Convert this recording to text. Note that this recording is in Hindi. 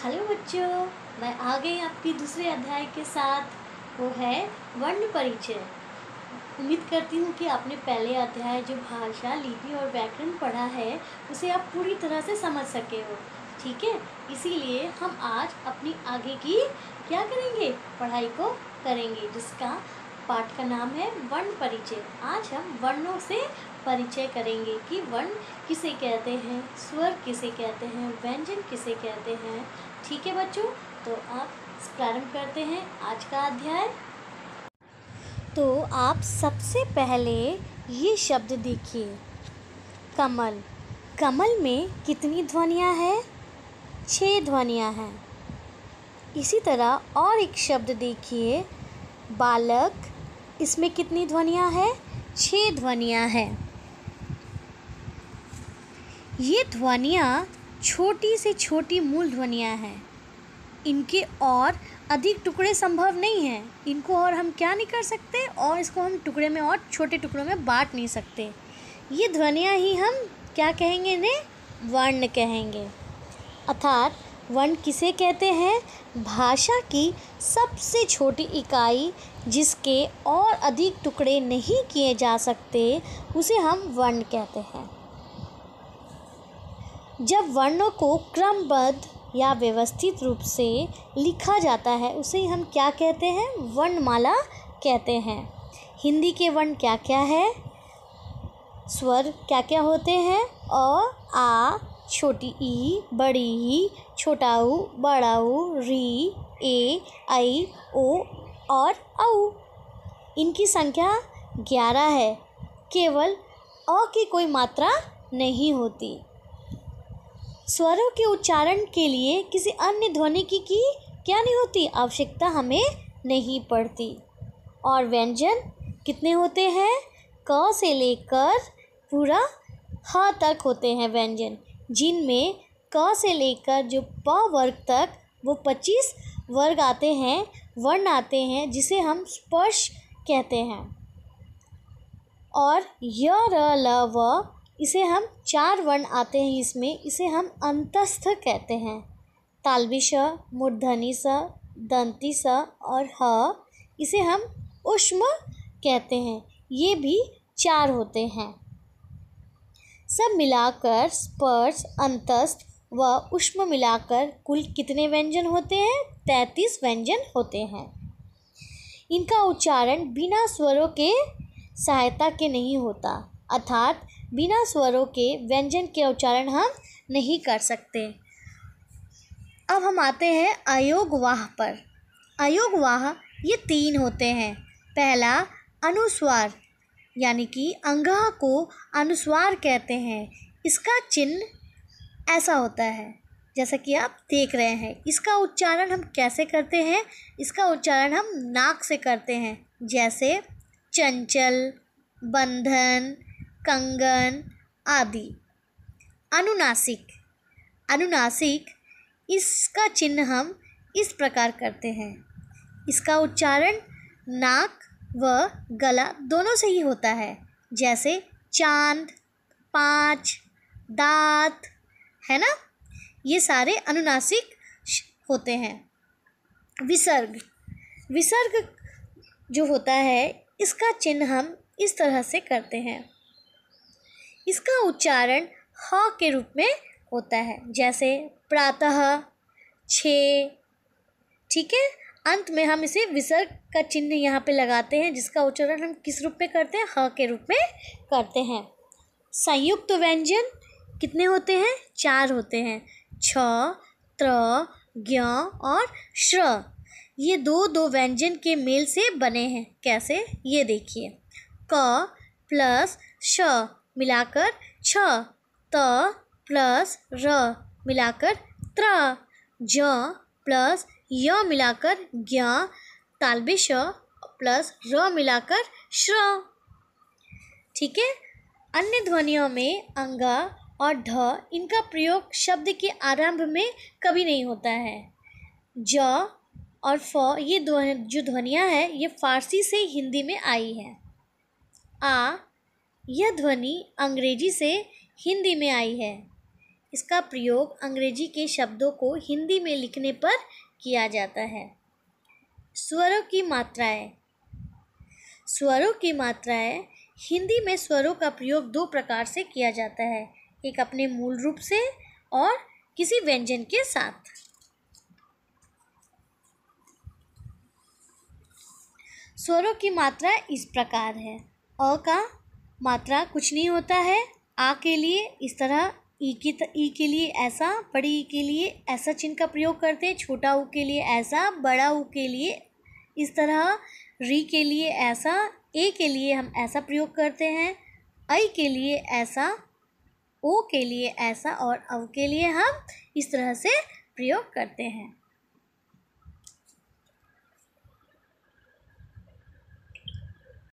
हेलो बच्चों, मैं आ गई आपकी दूसरे अध्याय के साथ। वो है वर्ण परिचय। उम्मीद करती हूँ कि आपने पहले अध्याय जो भाषा, लिपि और व्याकरण पढ़ा है उसे आप पूरी तरह से समझ सके हो। ठीक है, इसीलिए हम आज अपनी आगे की क्या करेंगे, पढ़ाई को करेंगे, जिसका पाठ का नाम है वर्ण परिचय। आज हम वर्णों से परिचय करेंगे कि वर्ण किसे कहते हैं, स्वर किसे कहते हैं, व्यंजन किसे कहते हैं। ठीक है बच्चों, तो आप प्रारंभ करते हैं आज का अध्याय। तो आप सबसे पहले ये शब्द देखिए, कमल। कमल में कितनी ध्वनियाँ हैं? 6 ध्वनियाँ हैं। इसी तरह और एक शब्द देखिए, बालक। इसमें कितनी ध्वनियाँ हैं? 6 ध्वनियाँ हैं। ये ध्वनियाँ छोटी से छोटी मूल ध्वनियाँ हैं। इनके और अधिक टुकड़े संभव नहीं हैं। इनको और हम क्या नहीं कर सकते, और इसको हम टुकड़े में और छोटे टुकड़ों में बांट नहीं सकते। ये ध्वनियाँ ही हम क्या कहेंगे, इन्हें वर्ण कहेंगे। अर्थात वर्ण किसे कहते हैं? भाषा की सबसे छोटी इकाई जिसके और अधिक टुकड़े नहीं किए जा सकते, उसे हम वर्ण कहते हैं। जब वर्णों को क्रमबद्ध या व्यवस्थित रूप से लिखा जाता है, उसे हम क्या कहते हैं? वर्णमाला कहते हैं। हिंदी के वर्ण क्या क्या है? स्वर क्या क्या होते हैं? अ, आ, छोटी ई, बड़ी ई, छोटा ऊ, बड़ा ऊ, री, ए, ऐ, ओ और औ। इनकी संख्या 11 है। केवल अ की कोई मात्रा नहीं होती। स्वरों के उच्चारण के लिए किसी अन्य ध्वनि की क्या नहीं होती, आवश्यकता हमें नहीं पड़ती। और व्यंजन कितने होते हैं? क से लेकर पूरा ह तक होते हैं व्यंजन, जिनमें क से लेकर जो प वर्ग तक वो 25 वर्ग आते हैं, वर्ण आते हैं, जिसे हम स्पर्श कहते हैं। और य, र, ल, व, इसे हम 4 वर्ण आते हैं इसमें, इसे हम अंतस्थ कहते हैं। तालवी श, मूर्धनी स, दंती स और ह, इसे हम ऊष्म कहते हैं। ये भी 4 होते हैं। सब मिलाकर स्पर्श, अंतस्थ व ऊष्म मिलाकर कुल कितने व्यंजन होते हैं? 33 व्यंजन होते हैं। इनका उच्चारण बिना स्वरों के सहायता के नहीं होता, अर्थात बिना स्वरों के व्यंजन के उच्चारण हम नहीं कर सकते। अब हम आते हैं अयोगवाह पर। अयोगवाह ये 3 होते हैं। पहला अनुस्वार, यानी कि अंगहा को अनुस्वार कहते हैं। इसका चिन्ह ऐसा होता है जैसा कि आप देख रहे हैं। इसका उच्चारण हम कैसे करते हैं? इसका उच्चारण हम नाक से करते हैं, जैसे चंचल, बंधन, कंगन आदि। अनुनासिक, अनुनासिक, इसका चिन्ह हम इस प्रकार करते हैं। इसका उच्चारण नाक व गला दोनों से ही होता है, जैसे चांद, 5, दांत, है ना। ये सारे अनुनासिक होते हैं। विसर्ग, विसर्ग जो होता है, इसका चिन्ह हम इस तरह से करते हैं। इसका उच्चारण ह के रूप में होता है, जैसे प्रातः, 6। ठीक है, अंत में हम इसे विसर्ग का चिन्ह यहाँ पे लगाते हैं, जिसका उच्चारण हम किस रूप में करते हैं? ह के रूप में करते हैं। संयुक्त व्यंजन कितने होते हैं? 4 होते हैं। छ, त्र, ज्ञ और श्र। ये दो व्यंजन के मेल से बने हैं। कैसे? ये देखिए, क प्लस श मिलाकर छ, त प्लस र मिलाकर त्र, ज प्लस य मिलाकर ज्ञ, तालव्य श प्लस र मिलाकर श्र। ठीक है। अन्य ध्वनियों में अंगा और ढ, इनका प्रयोग शब्द के आरंभ में कभी नहीं होता है। ज और फ, ये जो ध्वनियाँ हैं, ये फारसी से हिंदी में आई है। आ, यह ध्वनि अंग्रेजी से हिंदी में आई है। इसका प्रयोग अंग्रेजी के शब्दों को हिंदी में लिखने पर किया जाता है। स्वरों की मात्राएं। स्वरों की मात्राएं हिंदी में स्वरों का प्रयोग दो प्रकार से किया जाता है, एक अपने मूल रूप से और किसी व्यंजन के साथ। स्वरों की मात्रा इस प्रकार है। अ का मात्रा कुछ नहीं होता है। आ के लिए इस तरह, ई के लिए ऐसा, बड़ी ई के लिए ऐसा चिन्ह का प्रयोग करते हैं, छोटा ऊ के लिए ऐसा, बड़ा ऊ के लिए इस तरह, री के लिए ऐसा, ए के लिए हम ऐसा प्रयोग करते हैं, ऐ के लिए ऐसा, ओ के लिए ऐसा और औ के लिए हम इस तरह से प्रयोग करते हैं।